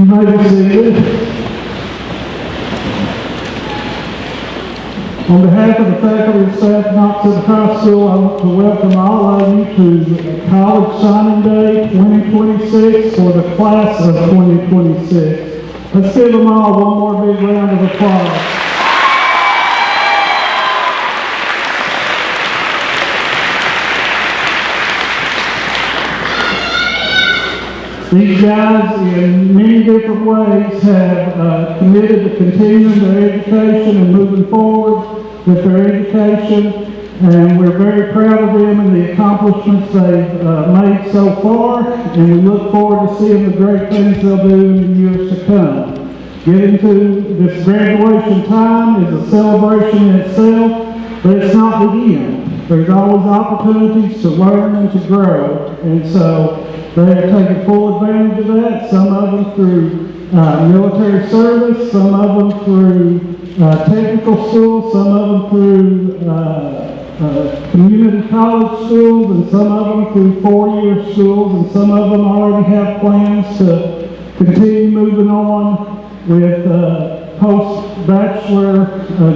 You may be seated. On behalf of the faculty and staff of Knox City High School, I want to welcome all of you to College Signing Day 2026 for the class of 2026. Let's give them all one more big round of applause. These guys, in many different ways, have committed to continuing their education and moving forward with their education, and we're very proud of them and the accomplishments they've made so far, and we look forward to seeing the great things they'll do in the years to come. Getting to this graduation time is a celebration in itself, but it's not the end. There's always opportunities to learn and to grow, and so they have taken full advantage of that, some of them through military service, some of them through technical schools, some of them through community college schools, and some of them through four-year schools, and some of them already have plans to continue moving on with post-bachelor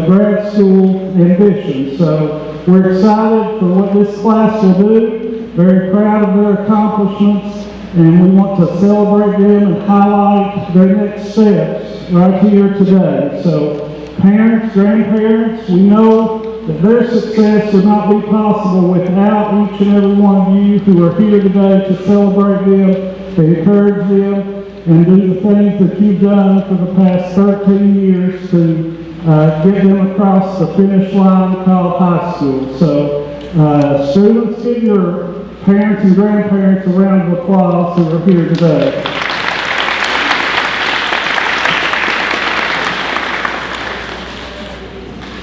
grad school ambitions. So we're excited for what this class will do. Very proud of their accomplishments, and we want to celebrate them and highlight their next steps right here today. So parents, grandparents, we know that their success would not be possible without each and every one of you who are here today to celebrate them, to encourage them, and do the things that you've done for the past 13 years to get them across the finish line of College High School. So students, give your parents and grandparents a round of applause who are here today.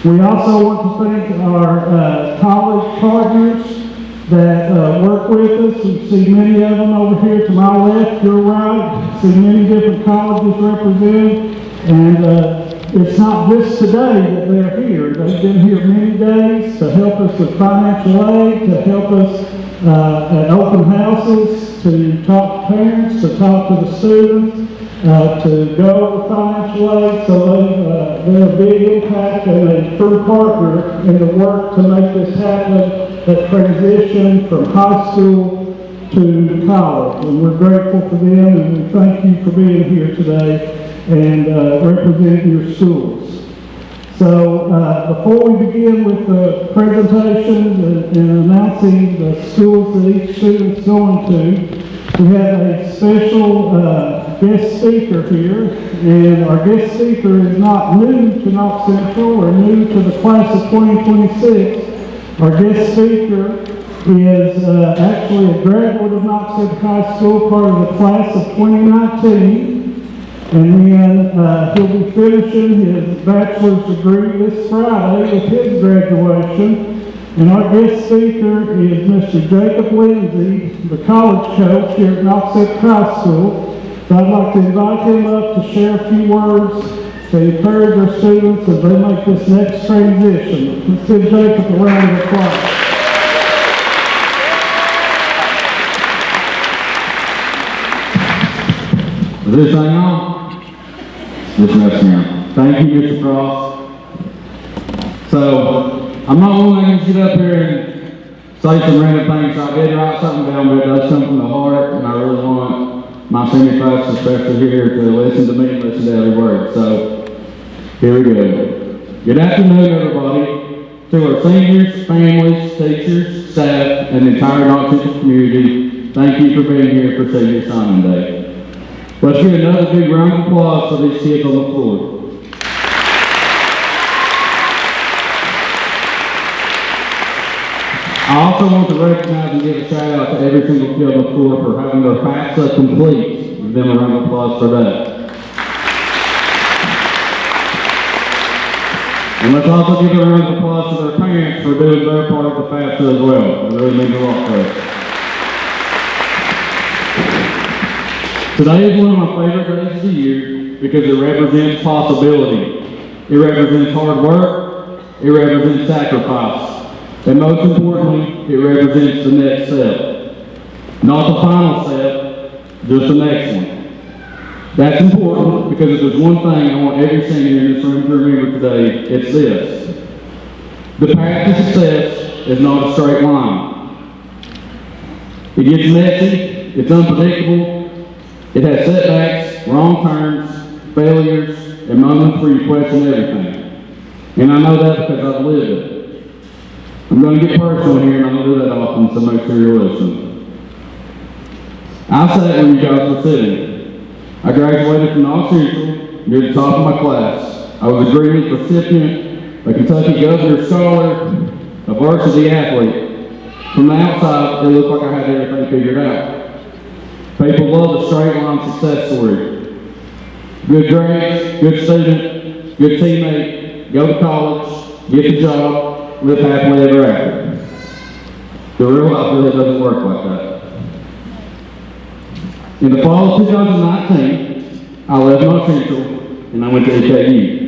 We also want to thank our college partners that work with us. We see many of them over here to my left, your right. See many different colleges represented, and it's not just today that they're here. They've been here many days to help us with financial aid, to help us at open houses, to talk to parents, to talk to the students, to go over financial aid. So they're a big impact and a true partner in the work to make this happen, that transition from high school to college. And we're grateful for them, and we thank you for being here today and representing your schools. So before we begin with the presentation and announcing the schools that each student's going to, we have a special guest speaker here, and our guest speaker is not new to Knox Central or new to the class of 2026. Our guest speaker is actually a graduate of Knox Central High School, part of the class of 2019. And then he'll be finishing his bachelor's degree this Friday with his graduation. And our guest speaker is Mr. Jacob Lindsay, the college coach here at Knox Central High School. So I'd like to invite him up to share a few words to encourage our students as they make this next transition. Let's give Jacob a round of applause. Is this thing on? This rests now. Thank you, Mr. Frost. So, I'm not only going to get up here and say some random things. I did write something down, but it does come from the heart, and I really want my senior folks, especially here, to listen to me and listen to every word. So, here we go. Good afternoon, everybody. To our seniors, families, teachers, staff, and the entire Knox Central community, thank you for being here for Senior Signing Day. Let's give another big round of applause for these kids on the floor. I also want to recognize and give a shout out to every single kid on the floor for having their FAFSA complete. Give them a round of applause for that. And let's also give a round of applause to their parents for doing their part of the FAFSA as well. It really means a lot for us. Today is one of my favorite days of the year because it represents possibility. It represents hard work. It represents sacrifice. And most importantly, it represents the next step. Not the final step, just the next one. That's important because if there's one thing I want every senior in this room to remember today, it's this. The path to success is not a straight line. It gets messy, it's unpredictable, it has setbacks, wrong turns, failures, and moments where you question everything. And I know that because I've lived it. I'm going to get personal here, and I don't do that often, so make sure you're listening. I sat where you guys were sitting. I graduated from Knox Central, near the top of my class. I was a Greenwich recipient, a Kentucky Governor Scholar, a varsity athlete. From the outside, it looked like I had everything figured out. People love the straight line success story. Good grades, good student, good teammate, go to college, get the job, live happily ever after. The real life really doesn't work like that. In the fall of 2019, I left Knox Central and I went to EKU.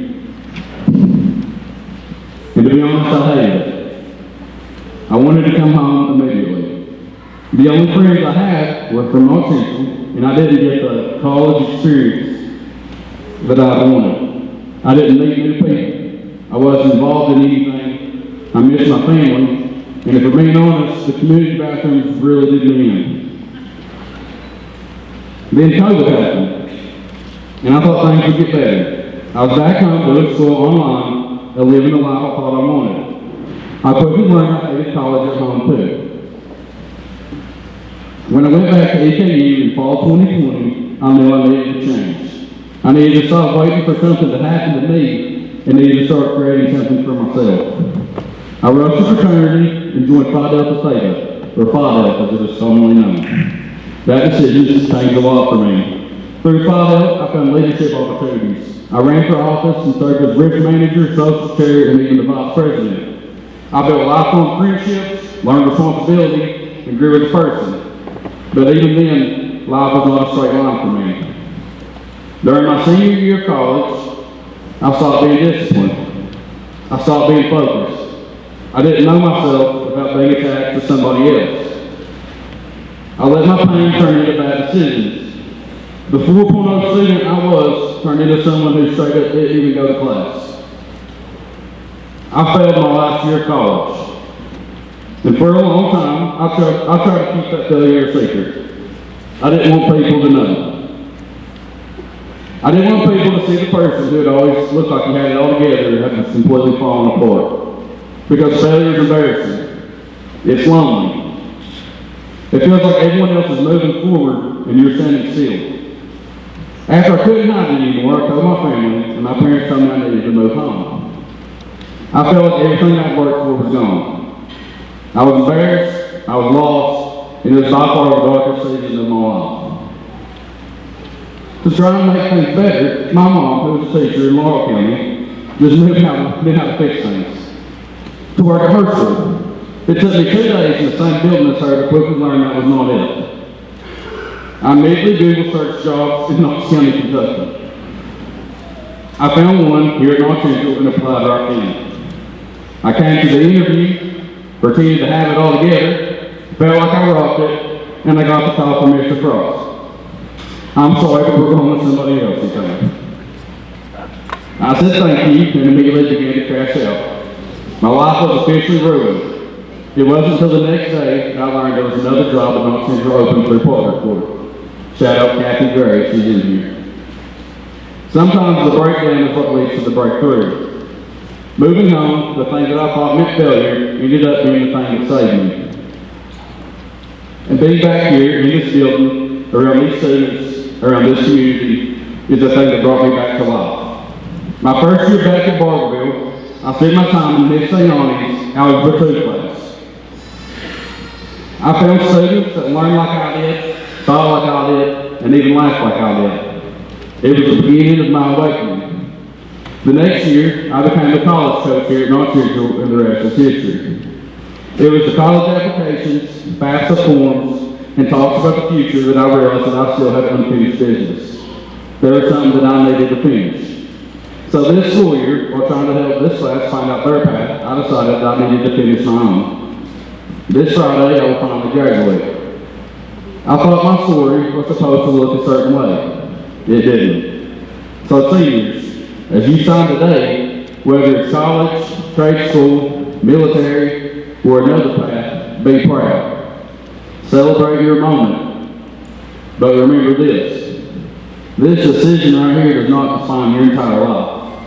And to be honest, I hated it. I wanted to come home immediately. The only friends I had were from Knox Central, and I didn't get the college experience that I wanted. I didn't meet new people. I wasn't involved in anything. I missed my family, and if we're being honest, the community bathrooms really did me in. Then COVID happened, and I thought things would get better. I was back home doing school online and living the life I thought I wanted. I quickly learned I hated college at home too. When I went back to EKU in fall 2020, I knew I needed to change. I needed to stop waiting for something to happen to me and needed to start creating something for myself. I rushed to fraternity and joined Phi Delta Theta, or Phi Delta as it is commonly known. That decision just changed a lot for me. Through Phi Delta, I found leadership opportunities. I ran for office and served as risk manager, social chair, and even the vice president. I built lifelong friendships, learned responsibility, and grew as a person. But even then, life was not a straight line for me. During my senior year of college, I stopped being disciplined. I stopped being focused. I didn't know myself without being attached to somebody else. I let my pain turn into bad decisions. The 4.0 student I was turned into someone who straight up didn't even go to class. I failed my last year of college. And for a long time, I tried to keep that failure a secret. I didn't want people to know. I didn't want people to see the person who had always looked like he had it all together and had just completely fallen apart. Because failure is embarrassing. It's lonely. It feels like everyone else is moving forward and you're standing still. After I couldn't hide it anymore, I told my family, and my parents told me I needed to move home. I felt like everything I'd worked for was gone. I was embarrassed, I was lost, and it was by far the darkest season of my life. To try and make things better, my mom, who was a teacher in Laurel County, just knew how to fix things. To work at her school. It took me 2 days in the same building as her to quickly learn that was not it. I immediately Google searched jobs in Knox County, Kentucky. I found one here at Knox Central and applied right then. I came to the interview, pretended to have it all together, felt like I rocked it, and I got the call from Mr. Frost. I'm sorry, but we're going with somebody else, he told me. I said thank you, and immediately began to crash out. My life was officially ruined. It wasn't until the next day that I learned there was another job at Knox Central open through Partner Court. Shout out Kathy Gray, she's in here. Sometimes the breakdown is what leads to the breakthrough. Moving home, the thing that I thought meant failure ended up being the thing that saved me. And being back here in this building, around these students, around this community, is the thing that brought me back to life. My first year back at Barberville, I spent my time in Miss St. Annie's Algebra 2 class. I found students that learned like I did, thought like I did, and even laughed like I did. It was the beginning of my awakening. The next year, I became a college coach here at Knox Central, and the rest is history. It was the college applications, FAFSA forms, and talks about the future that I realized that I still had unfinished business. There was something that I needed to finish. So this school year, while trying to help this class find out their path, I decided that I needed to finish my own. This Friday, I will finally graduate. I thought my story was supposed to look a certain way. It didn't. So seniors, as you sign today, whether it's college, trade school, military, or another path, be proud. Celebrate your moment. But remember this decision right here does not define your entire life.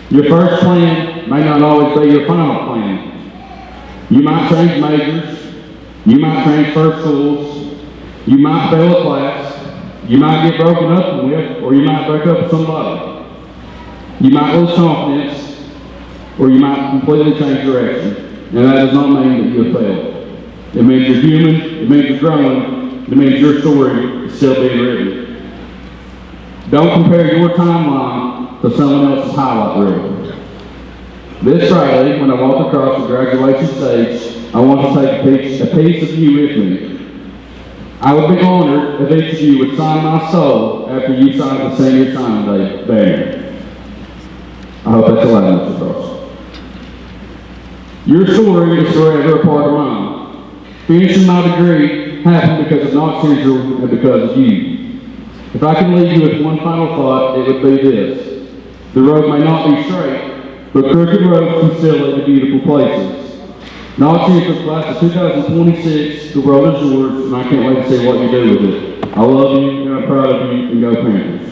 Your first plan may not always be your final plan. You might change majors, you might transfer schools, you might fail a class, you might get broken up with, or you might break up with somebody. You might lose confidence, or you might completely change direction. And that does not mean that you have failed. It means you're human, it means you're growing, it means your story is still being written. Don't compare your timeline to someone else's highlight reel. This Friday, when I walk across the graduation stage, I want to take a piece of you with me. I would be honored if each of you would sign my soul after you sign the senior sign day banner. I hope that's allowed, Mr. Cross. Your story is forever a part of mine. Finishing my degree happened because of Knox Central and because of you. If I can leave you with one final thought, it would be this. The road may not be straight, but crooked roads can still lead to beautiful places. Knox Central class of 2026, the road is yours, and I can't wait to see what you do with it. I love you, and I'm proud of you, and go Panthers.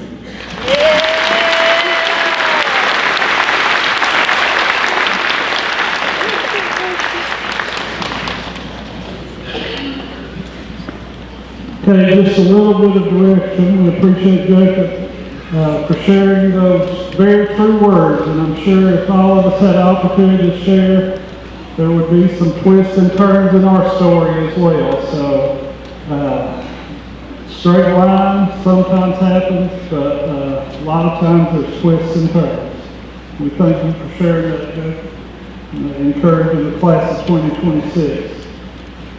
Okay, just a little bit of direction. We appreciate Jacob for sharing those very true words, and I'm sure if all of us had the opportunity to share, there would be some twists and turns in our story as well. So, straight line sometimes happens, but a lot of times there's twists and turns. We thank you for sharing that, Jacob, and encouraging the class of 2026.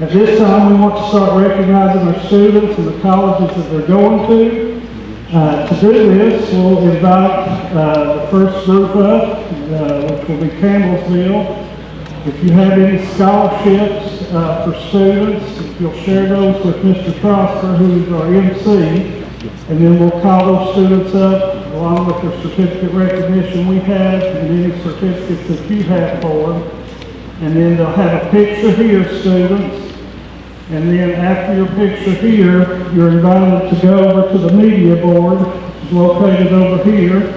At this time, we want to start recognizing our students and the colleges that they're going to. To do this, we'll invite the first group up, which will be Campbellsville. If you have any scholarships for students, if you'll share those with Mr. Prosper, who is our MC, and then we'll call those students up along with their certificate recognition we have and any certificates that you have for them. And then they'll have a picture here, students. And then after your picture here, you're invited to go over to the media board, which is located over here,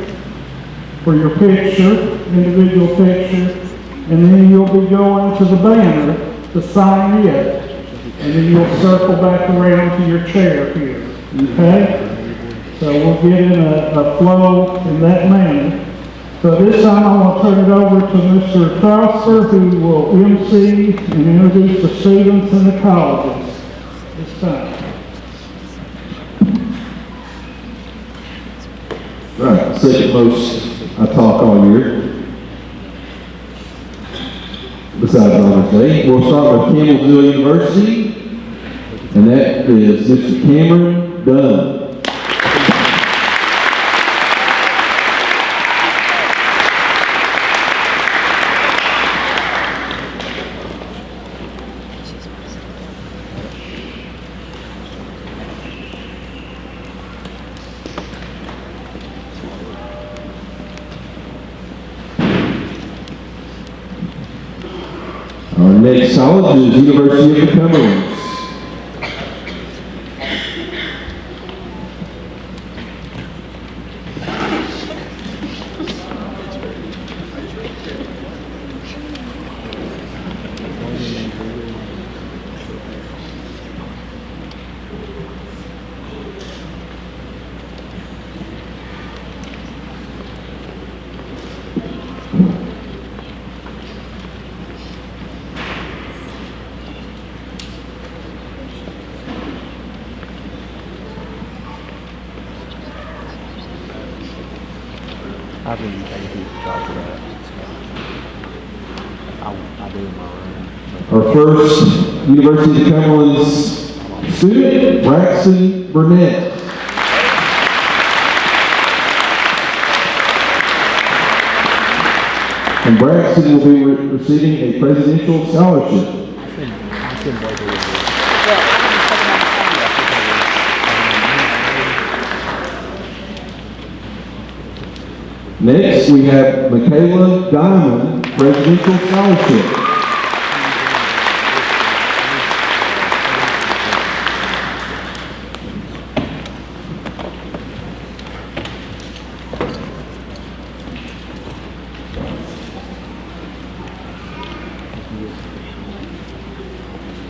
for your picture, individual picture. And then you'll be going to the banner to sign it. And then you'll circle back around to your chair here, okay? So we'll get in a flow in that manner. So this time I want to turn it over to Mr. Prosper, who will MC and introduce the students and the colleges this time. Right, second most I talk all year. Besides Honors Day, we'll start with Campbellsville University, and that is Mr. Cameron Dunn. Our next college is University of the Cumberlands. I think you take a piece of shot for that. I do mine. Our first University of Cumberland's student, Braxton Burnett. And Braxton will be receiving a presidential scholarship. I can both of them. Next, we have Michaela Diamond, Presidential Scholarship.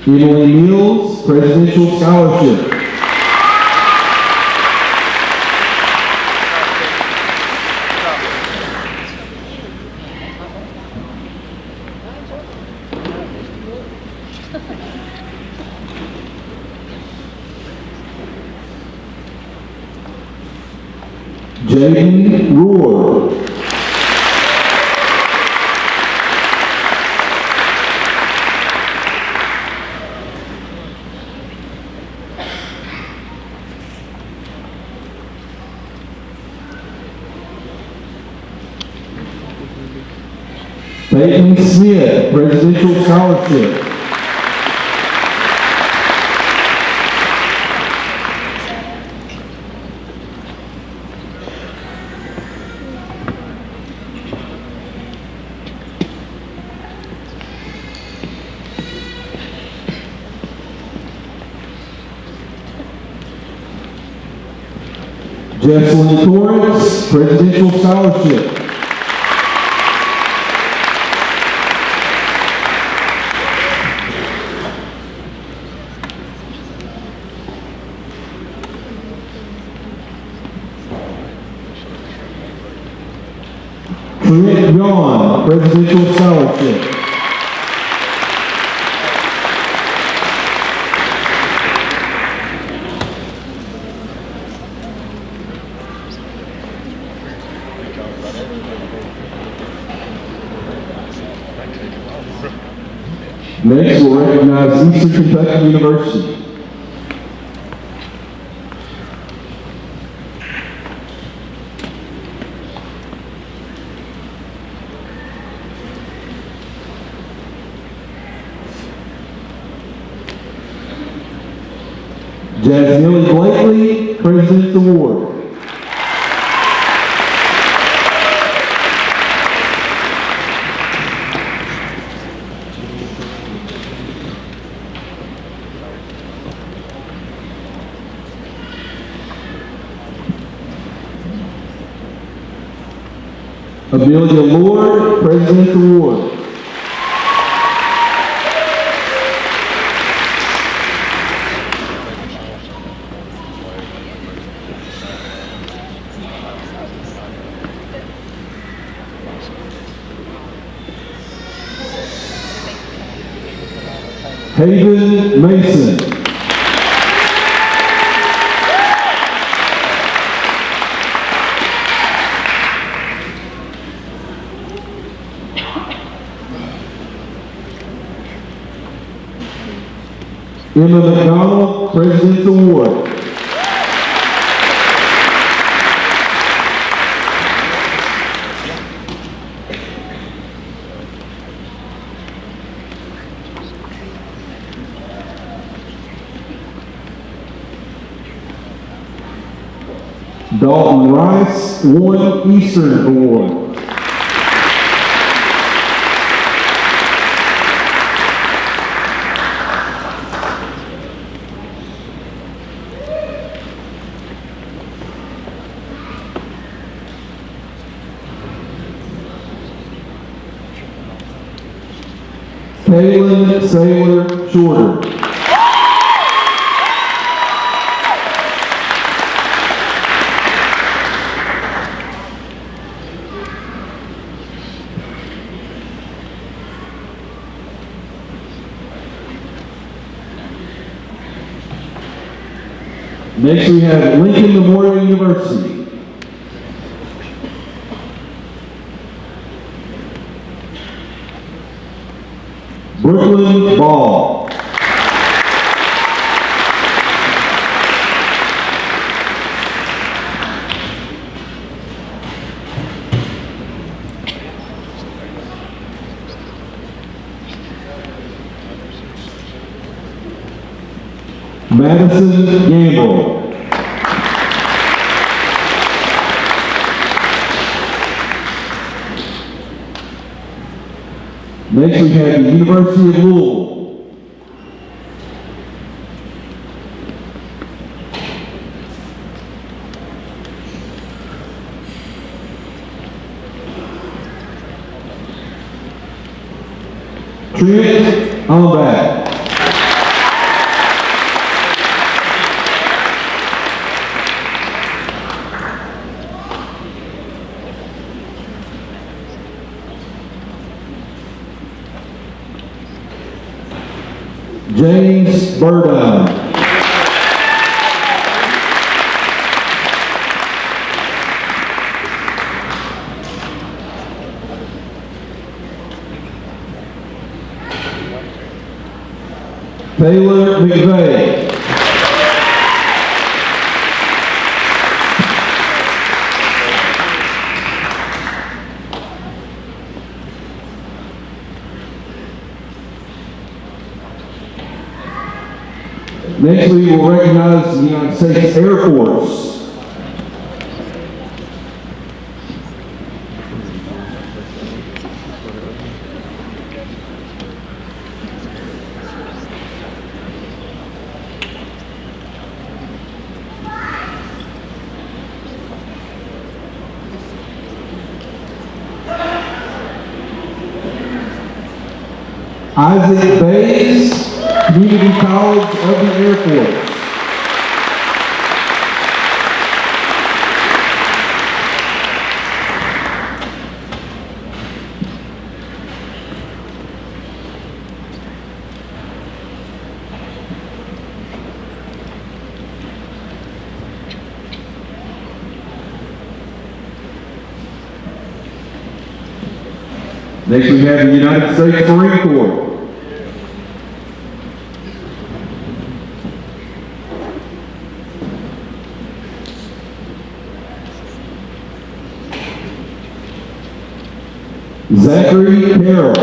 Emily Mills, Presidential Scholarship. Jaden Roar. Peyton Smith, Presidential Scholarship. Jesselyn Torrance, Presidential Scholarship. Trent Yawn, Presidential Scholarship. Next, we'll recognize Eastern Kentucky University. Jasmine Blakely, President's Award. Amelia Lord, President's Award. Hayden Mason. Emma McDonald, President's Award. Dalton Rice, One Eastern Award. Kaylin Saylor Shorter. Next we have Lincoln Memorial University. Brooklyn Ball. Madison Gamble. Next, we have the University of Louisville. Trent Alback. James Burdine. Taylor McVeigh. Next, we will recognize the United States Air Force. Isaac Bays, Community College of the Air Force. Next we have the United States Marine Corps. Zachary Carroll.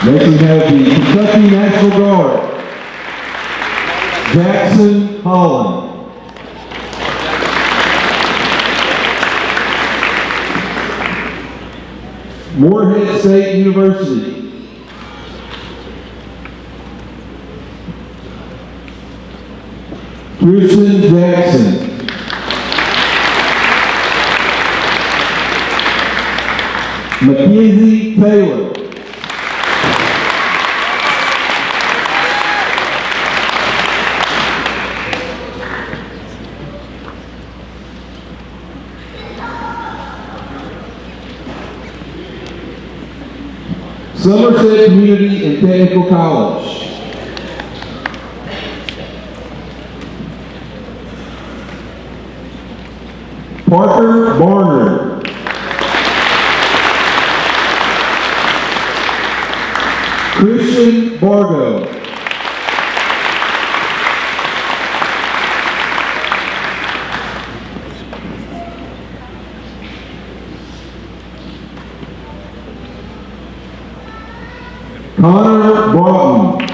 Next we have the Kentucky National Guard, Jackson Holland. Morehead State University. Kirsten Jackson. Mackenzie Taylor. Somerset Community and Technical College. Parker Barner. Christian Bargo. Connor Broughton.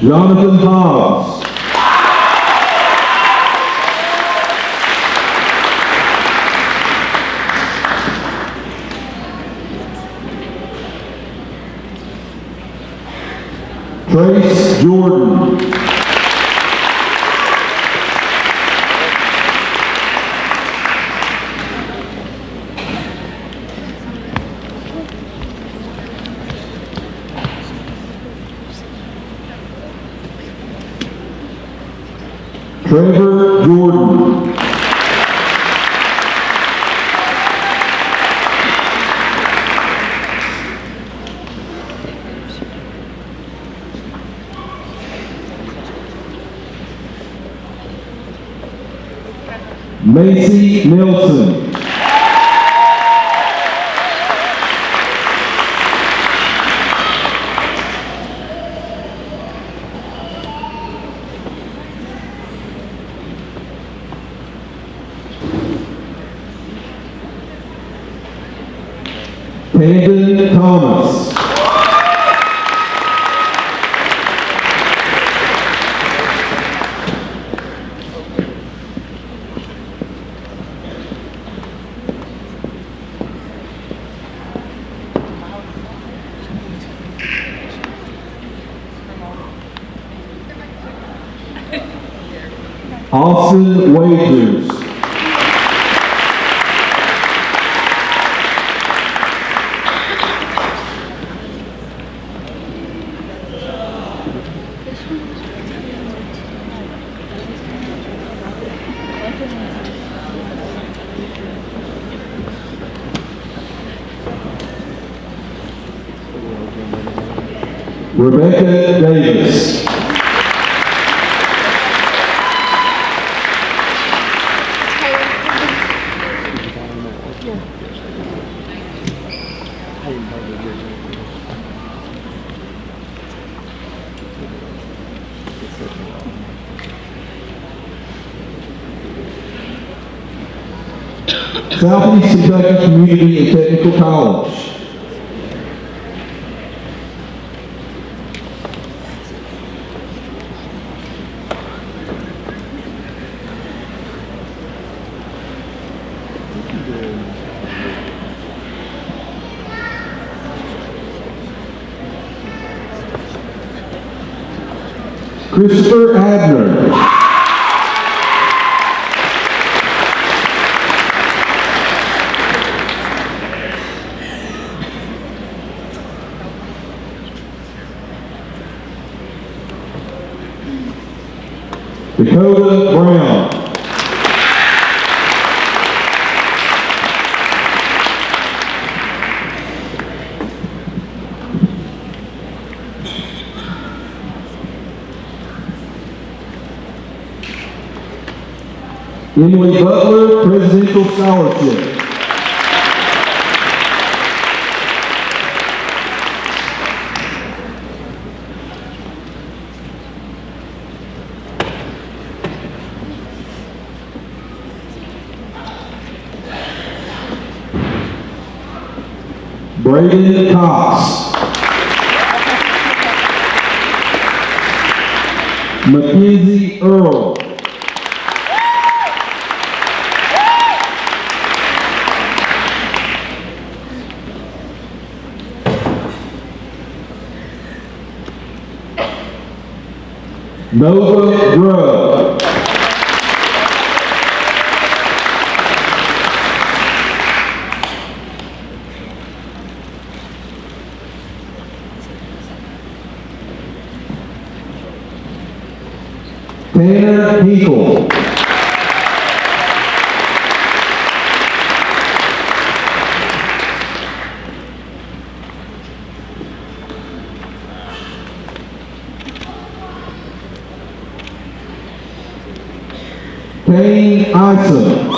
Jonathan Hobbs. Trace Jordan. Trevor Jordan. Macy Nelson. Camden Thomas. Austin Wagers. Rebecca Davis. Southeast Kentucky Community and Technical College. Christopher Abner. Dakota Brown. Emily Butler, Presidential Scholarship. Braden Cox. Mackenzie Earl. Nova Grubb. Tanner Hinkle. Kane Ison.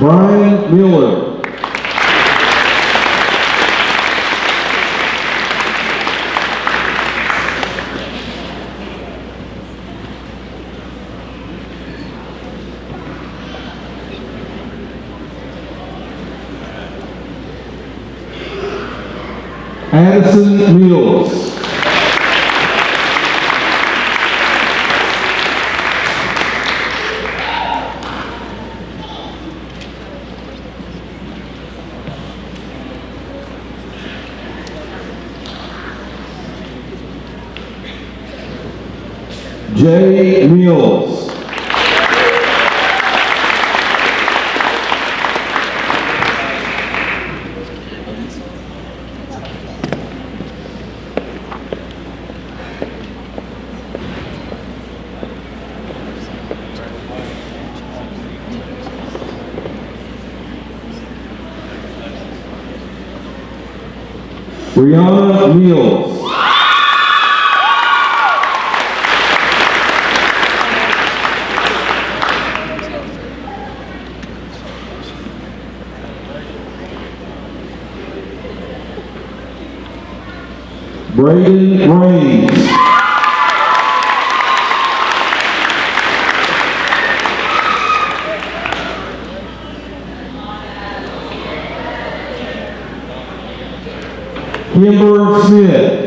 Brian Miller. Addison Mills. Jay Mills. Brianna Mills. Braden Raines. Kimber Smith.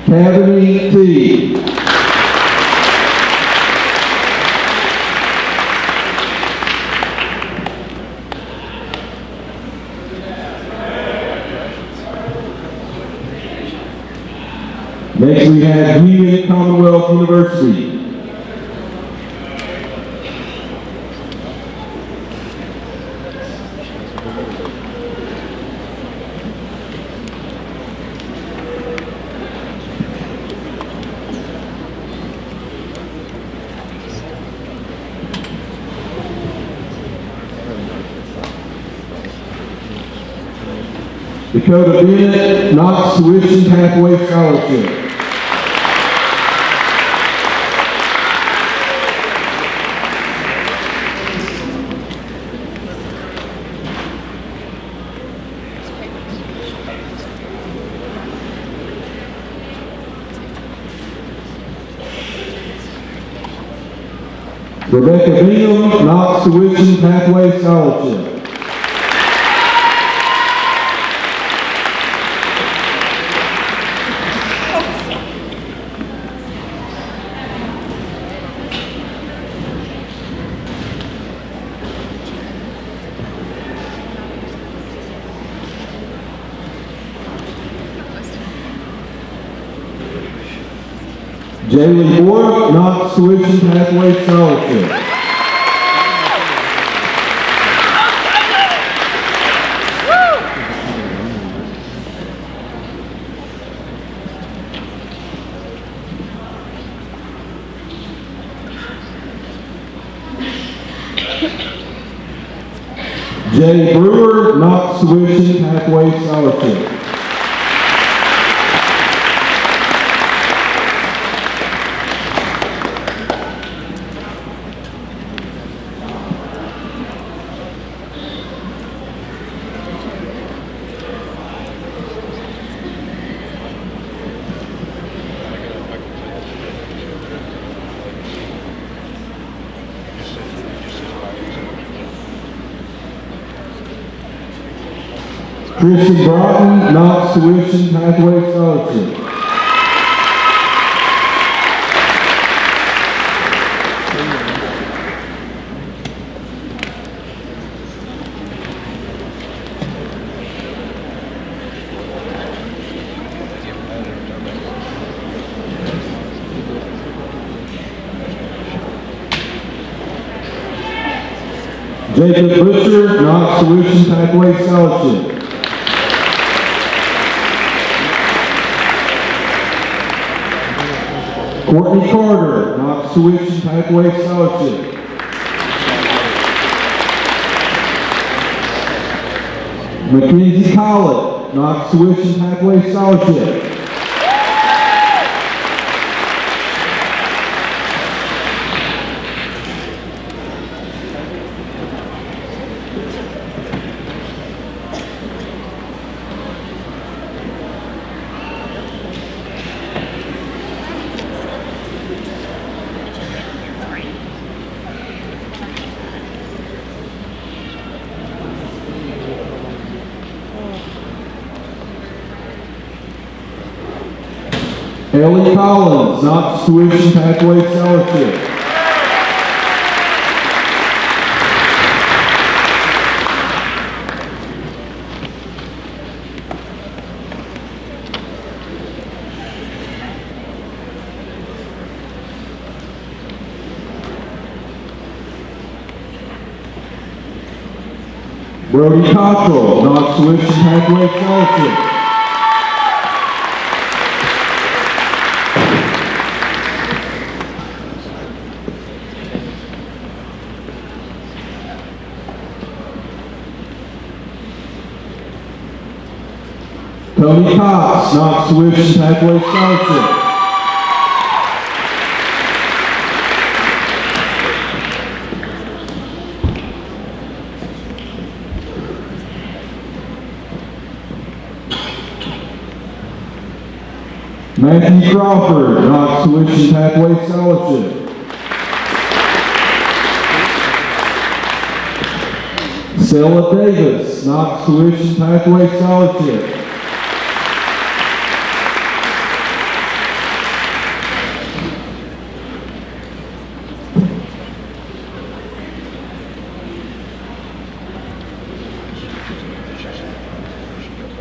Cavity T. Next we have Union Commonwealth University. Dakota Bennett, Knox Tuition Pathway Scholarship. Rebecca Bingham, Knox Tuition Pathway Scholarship. Jaylee Moore, Knox Tuition Pathway Scholarship. Jay Brewer, Knox Tuition Pathway Scholarship. Chrissy Broughton, Knox Tuition Pathway Scholarship. Jacob Butcher, Knox Tuition Pathway Scholarship. Courtney Carter, Knox Tuition Pathway Scholarship. Mackenzie Collett, Knox Tuition Pathway Scholarship. Ellie Collins, Knox Tuition Pathway Scholarship. Brody Cottrell, Knox Tuition Pathway Scholarship. Tony Cox, Knox Tuition Pathway Scholarship. Matthew Crawford, Knox Tuition Pathway Scholarship. Stella Davis, Knox Tuition Pathway Scholarship.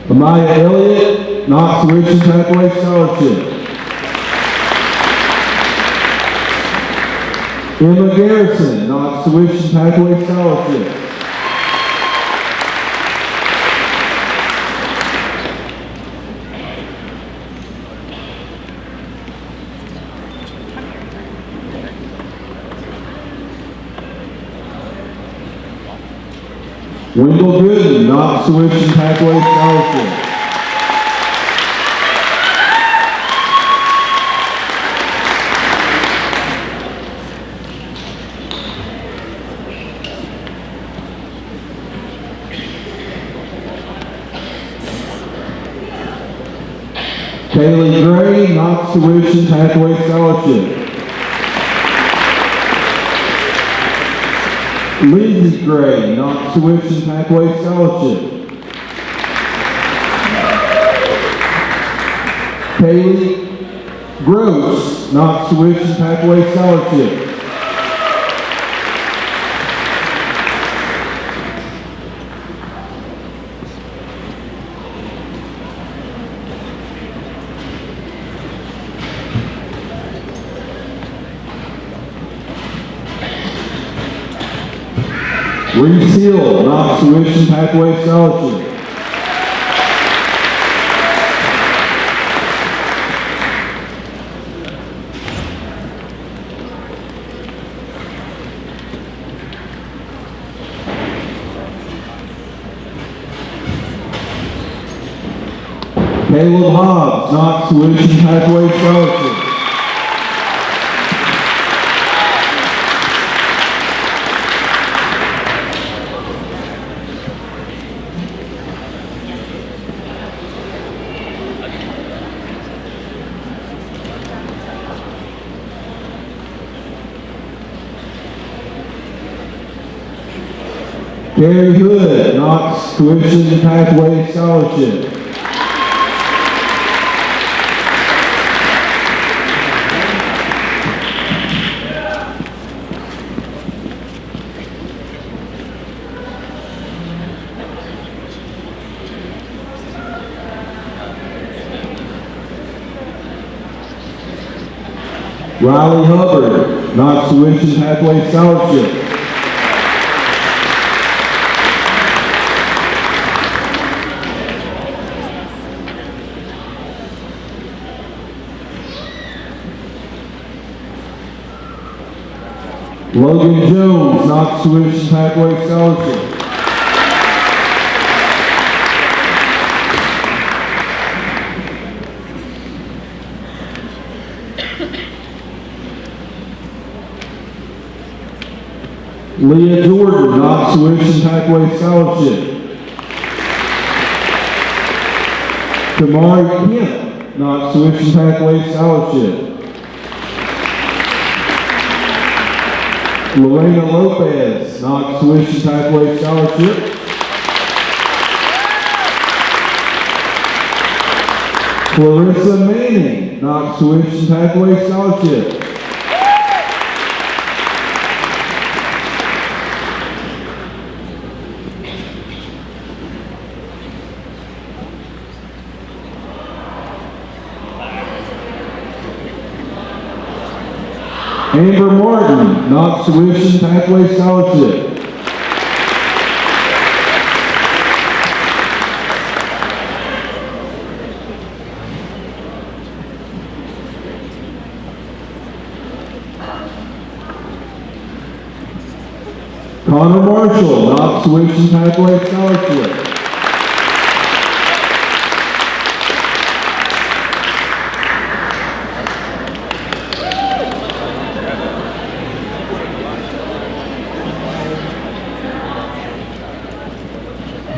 Amaya Elliott, Knox Tuition Pathway Scholarship. Emma Garrison, Knox Tuition Pathway Scholarship. Wendell Gooden, Knox Tuition Pathway Scholarship. Kaylee Gray, Knox Tuition Pathway Scholarship. Lindsay Gray, Knox Tuition Pathway Scholarship. Kaylee Gross, Knox Tuition Pathway Scholarship. Reese Hill, Knox Tuition Pathway Scholarship. Caleb Hobbs, Knox Tuition Pathway Scholarship. Gary Hood, Knox Tuition Pathway Scholarship. Riley Hubbard, Knox Tuition Pathway Scholarship. Logan Jones, Knox Tuition Pathway Scholarship. Leah Jordan, Knox Tuition Pathway Scholarship. Tamari Kemp, Knox Tuition Pathway Scholarship. Lorena Lopez, Knox Tuition Pathway Scholarship. Clarissa Manning, Knox Tuition Pathway Scholarship. Amber Martin, Knox Tuition Pathway Scholarship. Connor Marshall, Knox Tuition Pathway Scholarship.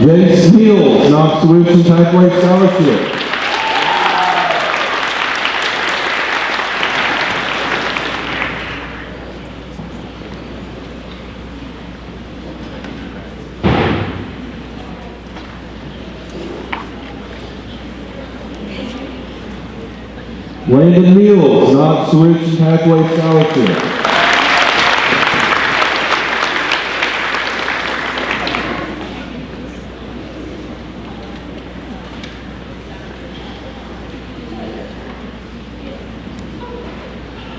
Jason Hills, Knox Tuition Pathway Scholarship. Landon Mills, Knox Tuition Pathway Scholarship.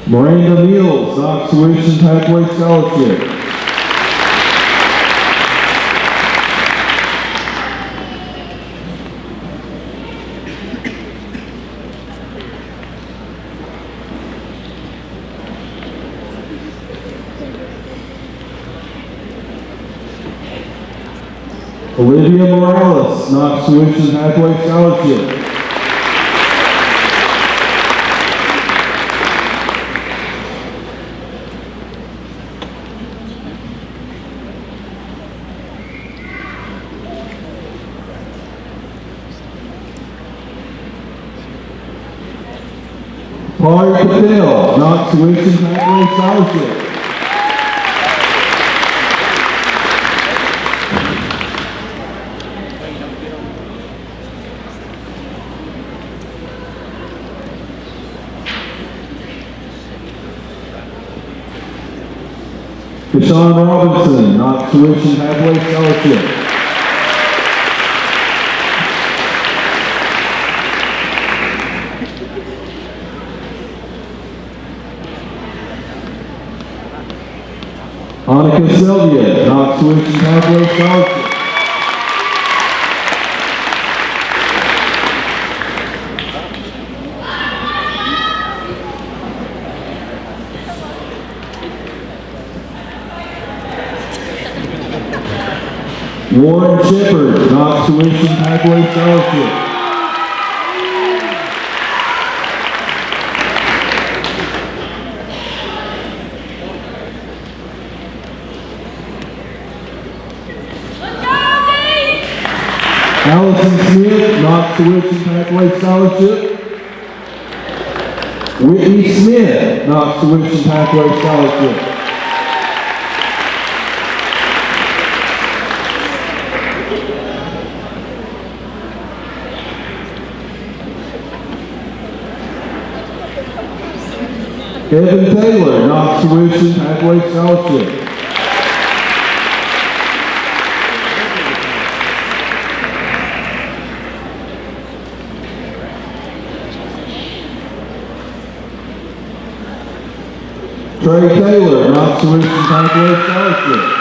Miranda Mills, Knox Tuition Pathway Scholarship. Olivia Morales, Knox Tuition Pathway Scholarship. Pari Patel, Knox Tuition Pathway Scholarship. Deshaun Robinson, Knox Tuition Pathway Scholarship. Annika Sylvia, Knox Tuition Pathway Scholarship. Warren Shepherd, Knox Tuition Pathway Scholarship. Allison Smith, Knox Tuition Pathway Scholarship. Whitney Smith, Knox Tuition Pathway Scholarship. Kevin Taylor, Knox Tuition Pathway Scholarship. Trey Taylor, Knox Tuition Pathway Scholarship.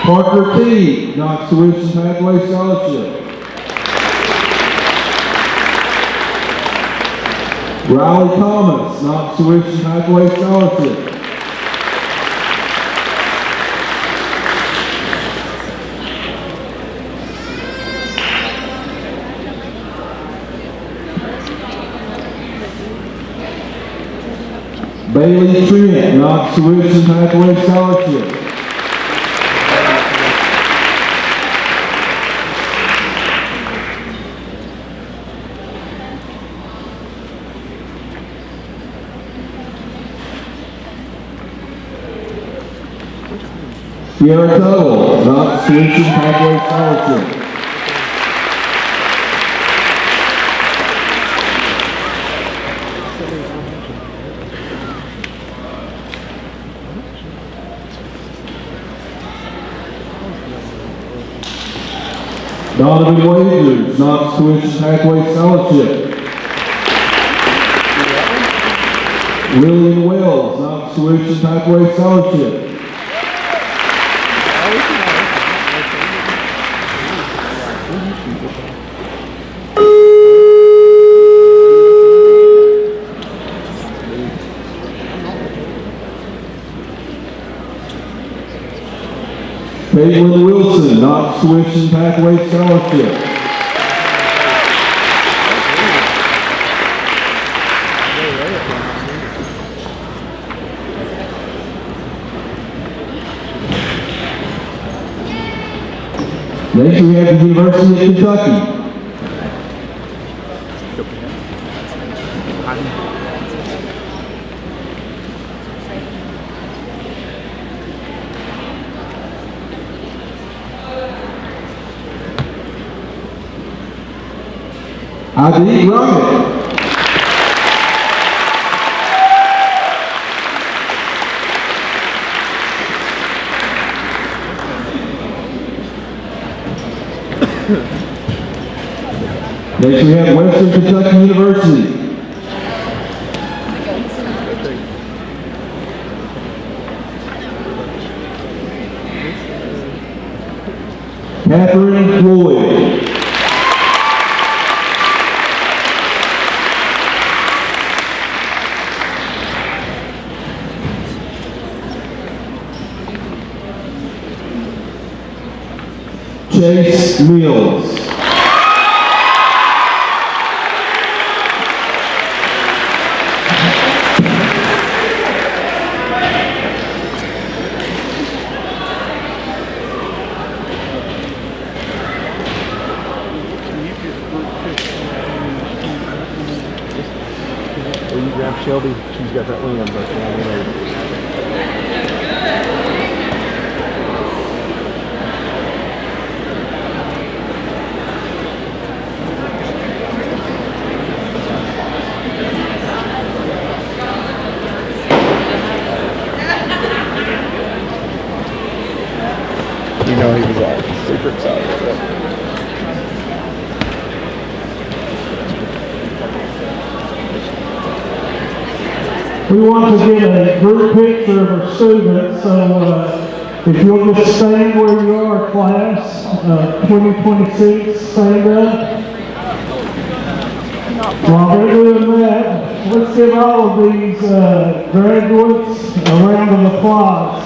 Parker T, Knox Tuition Pathway Scholarship. Riley Thomas, Knox Tuition Pathway Scholarship. Bailey Trent, Knox Tuition Pathway Scholarship. Sierra Tuttle, Knox Tuition Pathway Scholarship. Donovan Wagers, Knox Tuition Pathway Scholarship. Lillian Wells, Knox Tuition Pathway Scholarship. Caitlin Wilson, Knox Tuition Pathway Scholarship. Next we have the University of Kentucky. ID Roman. Next we have Western Kentucky University. Catherine Floyd. Chase Mills. Will you grab Shelby? She's got that limb back there. You know he was all super excited. We want to get a group picture of our students, so if you'll just stand where you are, class, 2026, stand up. While they're doing that, let's give all of these graduates a round of applause.